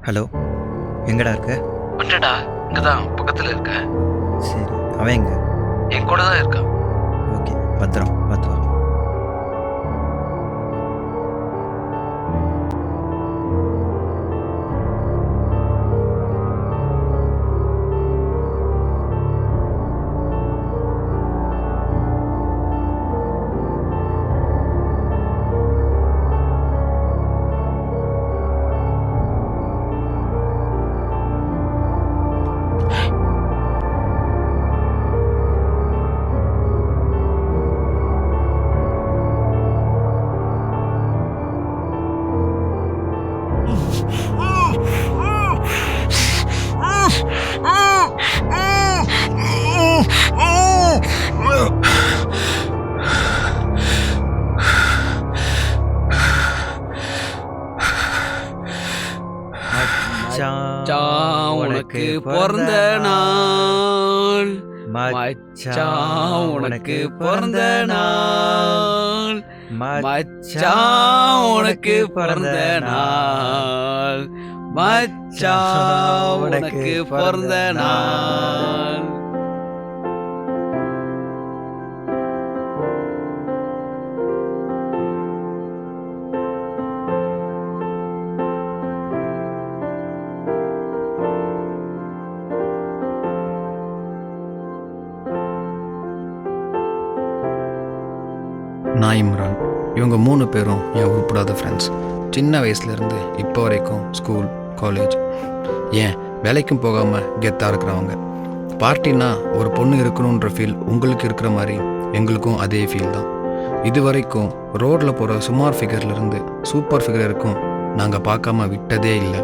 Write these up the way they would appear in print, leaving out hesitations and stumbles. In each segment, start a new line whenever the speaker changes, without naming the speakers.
Hello, எங்கடா இருக்க?
வந்துட்டா, இங்கே தான் பக்கத்தில் இருக்கேன்.
சரி, அவன் எங்க?
என் கூட தான் இருக்கான்.
ஓகே, பத்திரம், பார்த்து வா.
உனக்கு பிறந்த நாள், மச்சான் உனக்கு பிறந்த நாள், மச்சான் உனக்கு பிறந்த நாள், மச்சான் உனக்கு பிறந்த நாள்.
நான் இம்ரான். இவங்க 3 பேரும் என் உருப்படாத ஃப்ரெண்ட்ஸ். சின்ன வயசுலேருந்து இப்போ வரைக்கும் ஸ்கூல், காலேஜ், ஏன் வேலைக்கும் போகாமல் கெத்தாக இருக்கிறவங்க. பார்ட்டினா ஒரு பொண்ணு இருக்கணுன்ற ஃபீல் உங்களுக்கு இருக்கிற மாதிரி எங்களுக்கும் அதே ஃபீல் தான். இது வரைக்கும் ரோட்டில் போகிற சுமார் ஃபிகர்லேருந்து சூப்பர் ஃபிகர் இருக்கும் நாங்கள் பார்க்காம விட்டதே இல்லை.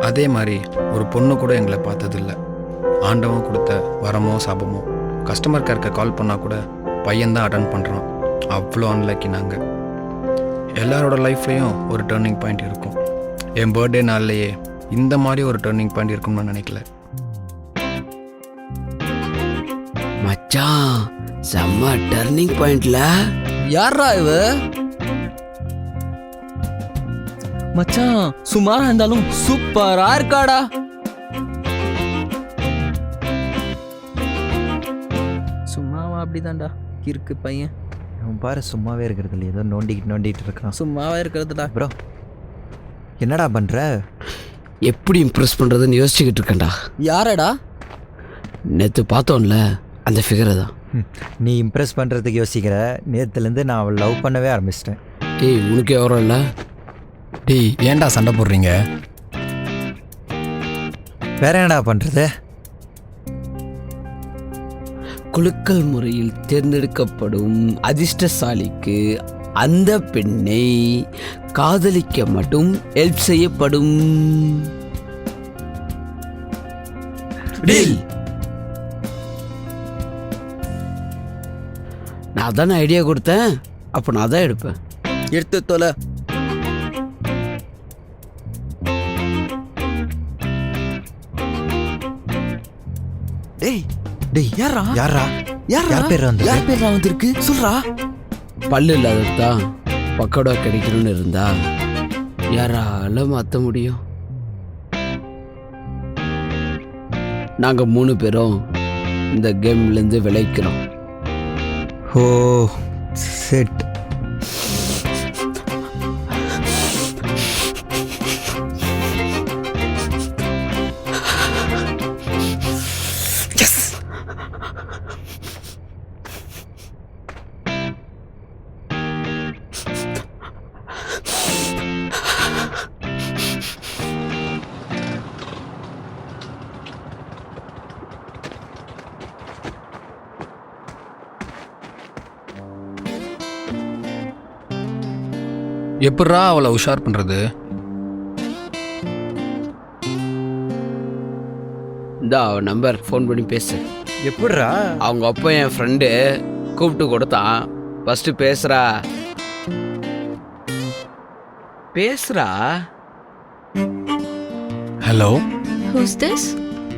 அதே மாதிரி ஒரு பொண்ணு கூட எங்களை பார்த்ததில்லை. ஆண்டவன் கொடுத்த வரமோ சாபமோ. கஸ்டமர் கேருக்கு கால் பண்ணால் கூட பையன்தான் அட்டன் பண்ணுறான். அவ்வளோ அன்லக்கி நாங்கள். எல்லாரோட லைஃப்லேயும் ஒரு டேர்னிங் பாயிண்ட் இருக்கும். என் பர்த்டே நாள்லையே இந்த மாதிரி ஒரு டேர்னிங் பாயிண்ட் இருக்கும்னு நினைக்கல.
மச்சான், செம்ம டர்னிங் பாயிண்ட்ல. யாரா இவ?
மச்சான், சுமாரா இருந்தாலும் சூப்பரா இருக்காடா. சும்மாவா அப்படிதான்டா இருக்கு பையன்.
அவன் பாரு, சும்மாவே இருக்கிறது இல்லை, ஏதோ நோண்டிக்கிட்டு இருக்கான்.
சும்மாவா இருக்கிறதுடா.
ப்ரோ, என்னடா பண்ணுற?
எப்படி இம்ப்ரெஸ் பண்ணுறதுன்னு யோசிச்சுக்கிட்டு இருக்கேன்டா.
யாரடா?
நேற்று பார்த்தோம்ல, அந்த ஃபிகரை தான்.
நீ இம்ப்ரெஸ் பண்ணுறதுக்கு யோசிக்கிற. நேற்றுலேருந்து நான் அவள் லவ் பண்ணவே ஆரம்பிச்சிட்டேன்.
டேய், உனக்கு எவரும் இல்லை?
டேய், ஏன்டா சண்டை போடுறீங்க?
வேற என்னடா பண்ணுறது?
குலுக்கல் முறையில் தேர்ந்தெடுக்கப்படும் அதிர்ஷ்டசாலிக்கு அந்த பெண்ணை காதலிக்க மட்டும் ஹெல்ப் செய்யப்படும். டீல். நான் தானே ஐடியா கொடுத்தேன், அப்போ நான் தான் எடுப்பேன்.
எடுத்து தொலை.
டேய் டேய், யாரா யாரா யார் பேர் வந்து?
யார் பேர் வந்திருக்கு சொல்றா.
பல்லு இல்லாததான் பக்கோடா கிடைக்கணும்னு இருந்தா யாரால மாற்ற முடியும்? நாங்க 3 பேரும் இந்த கேம்லேருந்து விளைக்கிறோம்.
ஓ செட்.
எப்பட்றா அவளை உஷார் பண்ணுறது?
இந்த அவன் நம்பர் ஃபோன் பண்ணி பேசு.
எப்படிரா?
அவங்க அப்பா என் ஃப்ரெண்டு கூப்பிட்டு கொடுத்தான். ஃபஸ்ட்டு பேசுறா.
Hello,
Who's this?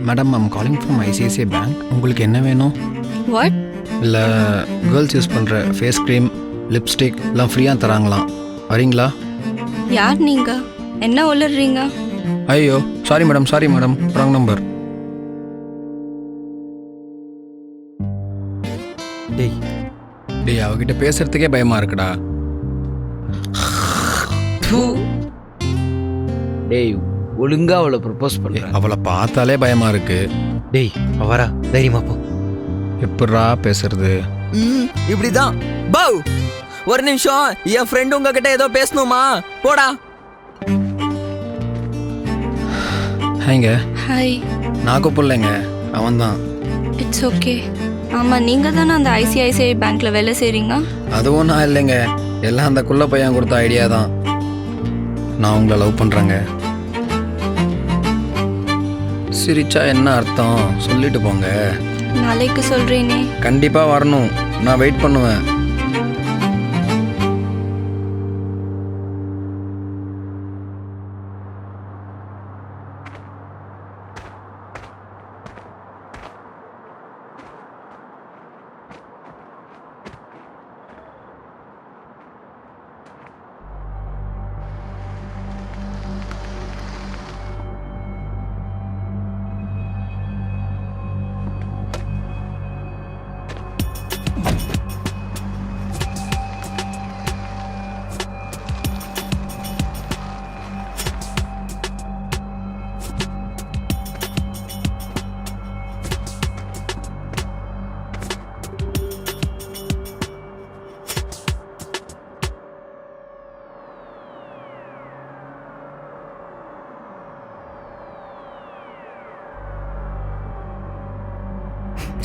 Madam, I'm calling from ICICI bank. உங்களுக்கு என்ன வேணும்?
What?
இல்லை, கேர்ள்ஸ் யூஸ் பண்ணுற ஃபேஸ் க்ரீம், லிப்ஸ்டிக் எல்லாம் ஃப்ரீயாக தராங்களாம். வரீங்களா?
யார் நீங்க? என்ன உளறீங்க?
ஐயோ சாரி மேடம் ராங் நம்பர்.
டேய்
டேய் அவகிட்ட பேசுறதுக்கே பயமா இருக்குடா.
டேய் ஒழுங்கா அவளை ப்ரப்போஸ் பண்ண.
அவளை பார்த்தாலே பயமா இருக்கு.
டேய் அவரா தைரியமா போ.
எப்படிரா பேசுறது?
இப்படிதான் பவ். ஒரு நிமிஷம், என் ஃப்ரெண்ட் உங்ககிட்ட ஏதோ பேசணுமா? போடா.
ஹேங்க
ஹாய்.
நான் கூப்பிடலைங்க, அவன் தான்.
It's okay. ஆமாம், நீங்கள் தானே அந்த ஐசிஐசிஐ பேங்க்கில் வேலை செய்கிறீங்க?
அதுவும் நான் இல்லைங்க, எல்லாம் அந்த குள்ள பையன் கொடுத்த ஐடியா தான். நான் உங்களை லவ் பண்ணுறேங்க. சிரிச்சா என்ன அர்த்தம் சொல்லிட்டு போங்க.
நாளைக்கு சொல்கிறேனே.
கண்டிப்பாக வரணும், நான் வெயிட் பண்ணுவேன்.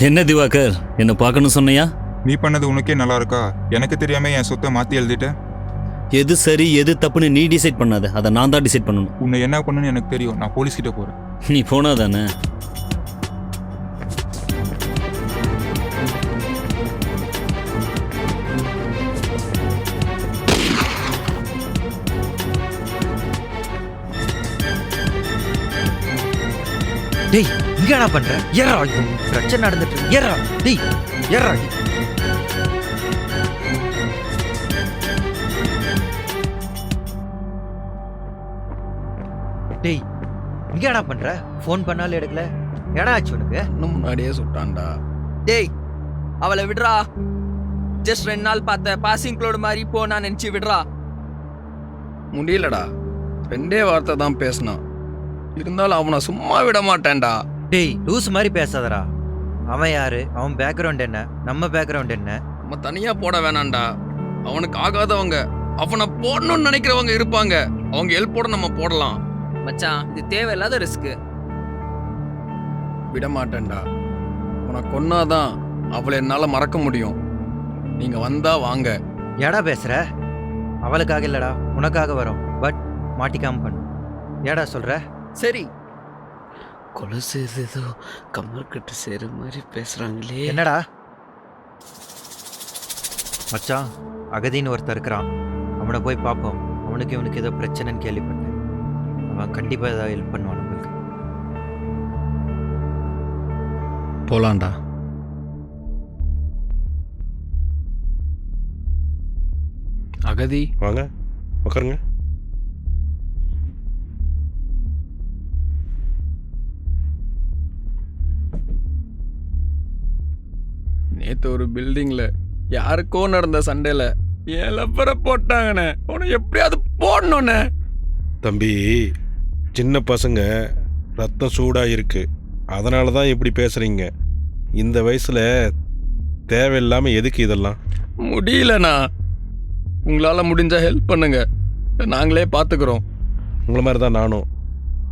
என்ன திவாகர், என்ன பார்க்கணும் சொன்னியா?
நீ பண்ணது உனக்கே நல்லா இருக்கா? எனக்கு தெரியாம என் சொத்தை மாத்தி எழுதிட்ட.
எது சரி எது தப்புன்னு நீ டிசைட் பண்ணாத, அதை நான் தான் டிசைட் பண்ணணும்.
உன்னை என்ன பண்ணுன்னு எனக்கு தெரியும். நான் போலீஸ் கிட்ட போறேன்.
நீ போனா தானே?
டேய் இங்க என்ன பண்ற? ஏறா, பிரச்சனை நடந்துட்டு இருக்கு. ஏறா டேய், ஏறா. டேய் இங்க என்ன பண்ற? ஃபோன் பண்ணாலும் எடுக்கல. ஏடா ஆச்சு உனக்கு?
இன்னும் முன்னாடியே சுட்டான்டா.
டேய் அவளை விடுறா. ஜஸ்ட் 2 நாள் பார்த்த பாசிங் க்ளோடு மாதிரி போனா நினைச்சு விடுறா.
முடியலடா, 2 வார்த்தை தான் பேசினான். இருந்தாலும் அவனை சும்மா விட மாட்டேன்டா.
டேய் லூஸ் மாதிரி பேசாதடா. அவன் யாரு? அவன் பேக்ரவுண்ட் என்ன? நம்ம பேக்ரவுண்ட் என்ன?
நம்ம தனியா போட வேணாம்டா. அவனுக்கு ஆகாதவங்க, அவனை போடணும்னு நினைக்கிறவங்க இருப்பாங்க. அவங்க ஹெல்ப்போட நம்ம போடலாம்.
மச்சான், இது தேவையில்லாத ரிஸ்க்.
விட மாட்டேன்டா. உனக்கு கொன்னாதான் அவளை என்னால மறக்க முடியும். நீங்க வந்தா வாங்க.
ஏடா பேசுற? அவளுக்காக இல்லடா, உனக்காக வரோம். பட் மாட்டிக்காம பண்ணு. ஏடா சொல்ற?
சரி,
கொலை செய்ததோ கமல் கிட்ட சேர மாதிரி பேசுறாங்களே.
என்னடா மச்சான், அகதின்னு ஒருத்தர் இருக்கிறான். அவனை போய் பார்ப்போம். அவனுக்கு இவனுக்கு ஏதோ பிரச்சனைன்னு கேள்விப்பட்டேன். அவன் கண்டிப்பாக ஏதாவது ஹெல்ப் பண்ணுவான் நம்மளுக்கு.
போலாம்டா. அகதி
வாங்க உட்காருங்க.
நேத்து ஒரு பில்டிங்ல யாருக்கோ நடந்த சண்டையில என் லப்பரை போட்டாங்கண்ணே. உன எப்படியாவது போடணும்ண்ணே.
தம்பி, சின்ன பசங்க ரத்தம் சூடாக இருக்கு, அதனால தான் இப்படி பேசுகிறீங்க. இந்த வயசில் தேவையில்லாமல் எதுக்கு இதெல்லாம்?
முடியலண்ணா, உங்களால முடிஞ்சா ஹெல்ப் பண்ணுங்க, நாங்களே பார்த்துக்கிறோம்.
உங்களை மாதிரி தான் நானும்.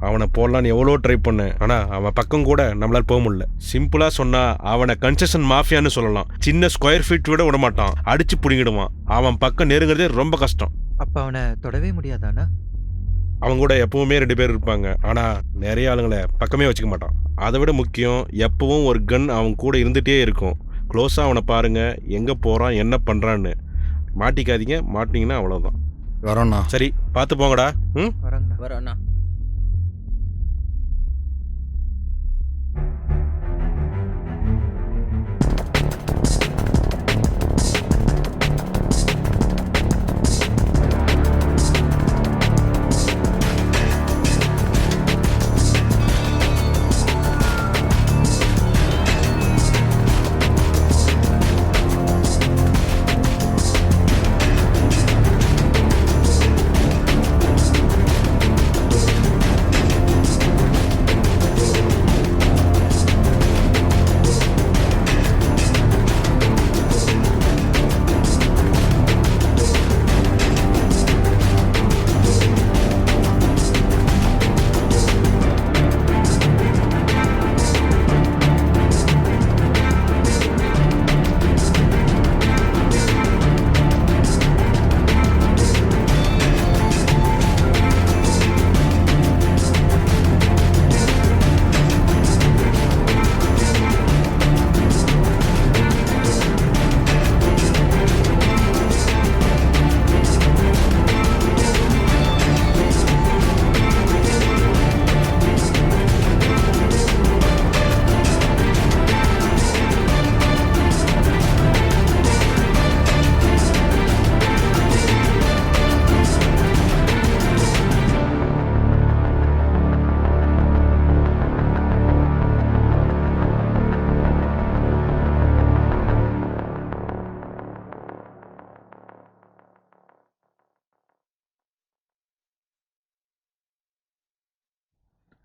அவனை போடலான்னு எவ்வளோ ட்ரை பண்ணேன், ஆனால் அவன் பக்கம் கூட நம்மளால் போக முடியல. சிம்பிளாக சொன்னால் அவனை கன்ஸ்ட்ரக்ஷன் மாஃபியான்னு சொல்லலாம். சின்ன ஸ்கொயர் ஃபீட் விட விட மாட்டான், அடித்து பிடிங்கிடுவான். அவன் பக்கம் நெருங்கிறதே ரொம்ப கஷ்டம்.
அப்போ அவனை தொடவே முடியாதானா?
அவன் கூட எப்பவுமே 2 பேர் இருப்பாங்க, ஆனால் நிறைய ஆளுங்களை பக்கமே வச்சுக்க மாட்டான். அதை விட முக்கியம், எப்பவும் ஒரு கன் அவன் கூட இருந்துகிட்டே இருக்கும். க்ளோஸாக அவனை பாருங்கள், எங்கே போகிறான் என்ன பண்ணுறான்னு. மாட்டிக்காதீங்க, மாட்டினீங்கன்னா அவ்வளோதான்.
வரோண்ணா.
சரி பார்த்து போங்கடா. ம்,
வரங்கண்ணா.
வரோண்ணா.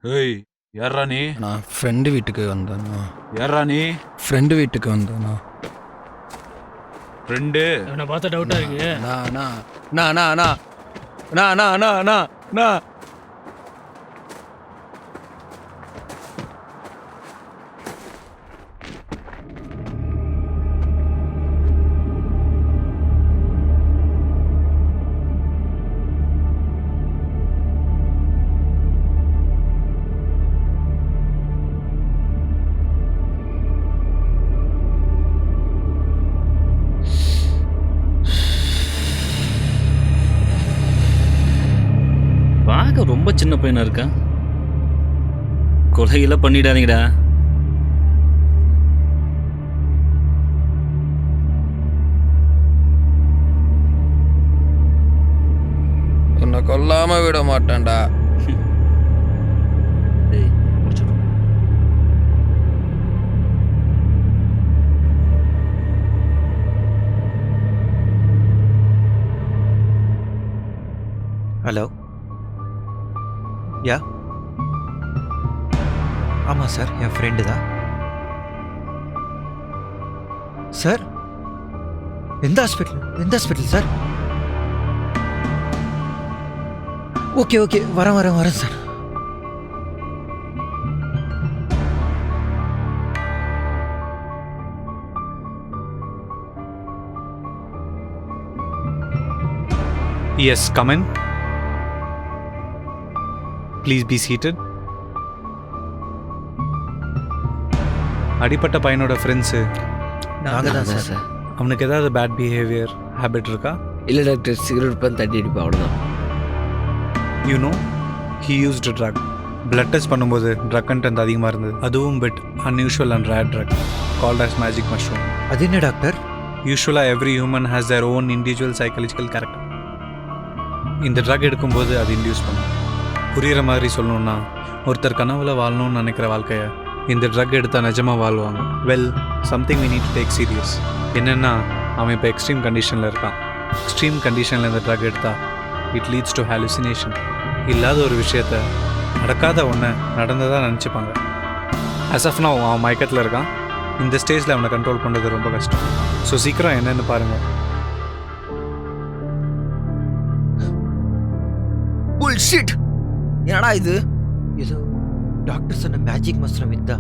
ஏய் யாரா நீ?
நான் ஃப்ரெண்டு வீட்டுக்கு வந்தேண்ணா.
யாரா நீ?
ஃப்ரெண்டு வீட்டுக்கு வந்தேண்ணா.
ஃப்ரெண்டு?
இவனை பார்த்தா டவுட்டா இருக்கு.
நான்
பார்க்க ரொம்ப சின்ன பையனா இருக்கான். கொலையெல்லாம் பண்ணிடாதீங்கடா.
உன்னை கொல்லாம விட மாட்டேன்டா.
டேய், முடிச்சிடு.
ஹலோ, யா ஆமாம் சார், என் ஃப்ரெண்டு தான் சார். எந்த ஹாஸ்பிட்டல் சார்? ஓகே வரேன் sir.
Yes, come in. Please be seated. அடிப்பட்ட பையனோட ஃப்ரெண்ட்ஸு
நாங்கள் தான் சார்.
அவனுக்கு ஏதாவது பேட் பிஹேவியர் ஹேபிட் இருக்கா?
இல்லை டாக்டர், சிகரெட் பண்ணி தட்டி அடிப்பா, அவ்வளோதான்.
You know he used drug. Blood test பண்ணும்போது ட்ரக் கண்டென்ட் அதிகமாக இருந்தது. அதுவும் bit unusual and rare drug called as magic mushroom.
அது என்ன டாக்டர்?
யூஸ்வலாக every human has their own individual psychological character. இந்த ட்ரக் எடுக்கும்போது அது இன்டியூஸ் பண்ணும். புரிகிற மாதிரி சொல்லணுன்னா, ஒருத்தர் கனவுல வாழணும்னு நினைக்கிற வாழ்க்கையை இந்த ட்ரக் எடுத்தால் நிஜமாக வாழ்வாங்க. Well, something we need to take serious. என்னென்னா, அவன் இப்போ எக்ஸ்ட்ரீம் கண்டிஷனில் இருக்கான். எக்ஸ்ட்ரீம் கண்டிஷனில் இந்த ட்ரக் எடுத்தால் இட் லீட்ஸ் டு ஹாலுசினேஷன். இல்லாத ஒரு விஷயத்த நடக்காத ஒன்று நடந்ததாக நினச்சிப்பாங்க. as of now அவன் மயக்கத்தில் இருக்கான். இந்த ஸ்டேஜில் அவனை கண்ட்ரோல் பண்ணுறது ரொம்ப கஷ்டம். ஸோ சீக்கிரம் என்னென்னு பாருங்கள்.
புல்ஷிட். என்னடா இது?
ஏதோ டாக்டர் சொன்ன மேஜிக் மஸ்ரம் இதா.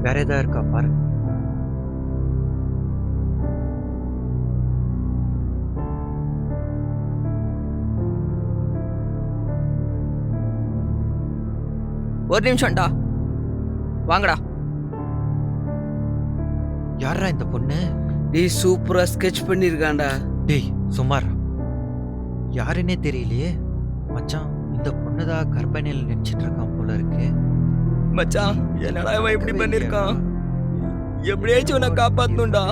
வேற ஏதாவது இருக்கா பாருங்க.
ஒரு நிமிஷம்டா, வாங்கடா.
யாரா இந்த பொண்ணு?
டேய், சூப்பரா ஸ்கெட்ச் பண்ணியிருக்கான்டா.
டேய் சுமார், யாருன்னே தெரியலையே மச்சான். இந்த பொண்ணுதான் கற்பனையில் நினைச்சிட்டு இருக்கான் போல இருக்கு.
மச்சான், என்னடா இவன் இப்படி பண்ணிருக்கான்? எப்படியாச்சும் இவனை காப்பாத்தணும்டா.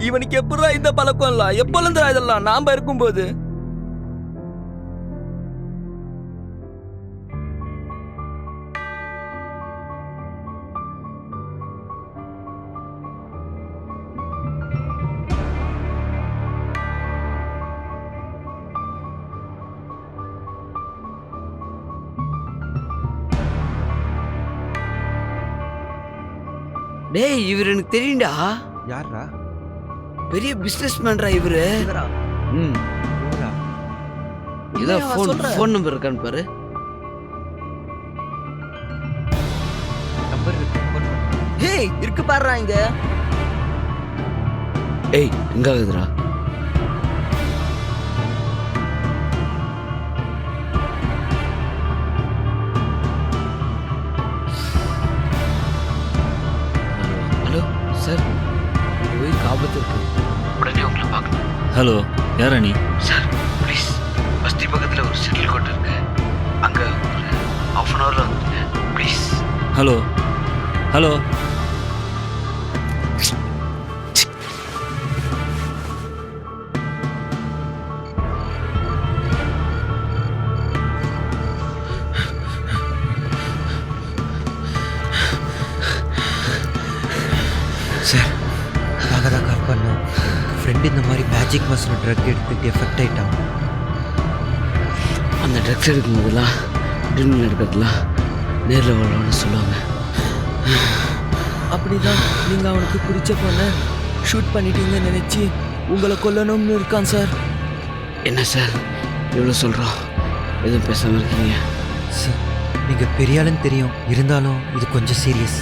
இவனுக்கு எப்படா இந்த பழக்கம் இல்ல? எப்போல இருந்தா இதெல்லாம் நாம இருக்கும்போது?
டேய், இவர் எனக்கு தெரியும்டா.
யாரா?
பெரிய பிசினஸ் மேன்டா இவரு. ம்,
இவரா?
ஏதோ
இல்லையா, சொல்றேன்.
ஃபோன் நம்பர் இருக்கான்னு பாரு.
நம்பர் இருக்கு, phone பண்ணு.
ஹேய், இருக்கு பாருடா இங்க.
ஏய், எங்க ஆகுதுடா? ஹலோ சார், போய் ஆபத்து இருக்கு, உடனே உங்களை பார்க்கணும்.
ஹலோ, யாரா நீ?
சார் ப்ளீஸ், பஸ்தி பக்கத்தில் ஒரு செட்டில் கோட் இருக்கு, அங்கே ஒரு ஹாஃப் அன் ஹவரில் வந்துடுங்க ப்ளீஸ்.
Hello hello.
சார், நாங்கள் தான் கால் பண்ணோம். ஃப்ரெண்டு இந்த மாதிரி மேஜிக் மஸ்ரம் ட்ரக் எடுத்துட்டு எஃபெக்ட் ஆகிட்டான்.
அந்த ட்ரக்ஸ் எடுக்கும் போதெல்லாம் ட்ரீமில் எடுக்கிறதுலாம் நேரில் வரலாம்னு சொல்லுவாங்க.
அப்படிதான் நீங்க அவனுக்கு பிடிச்ச பொண்ணை ஷூட் பண்ணிட்டீங்கன்னு நினைச்சு உங்களை கொல்லணும்னு இருக்கான் சார்.
என்ன சார் இவ்வளோ சொல்கிறோம், எதுவும் பேசாமல் இருக்கீங்க?
சார் நீங்கள் பெரிய ஆளுன்னு தெரியும், இருந்தாலும் இது கொஞ்சம் சீரியஸ்.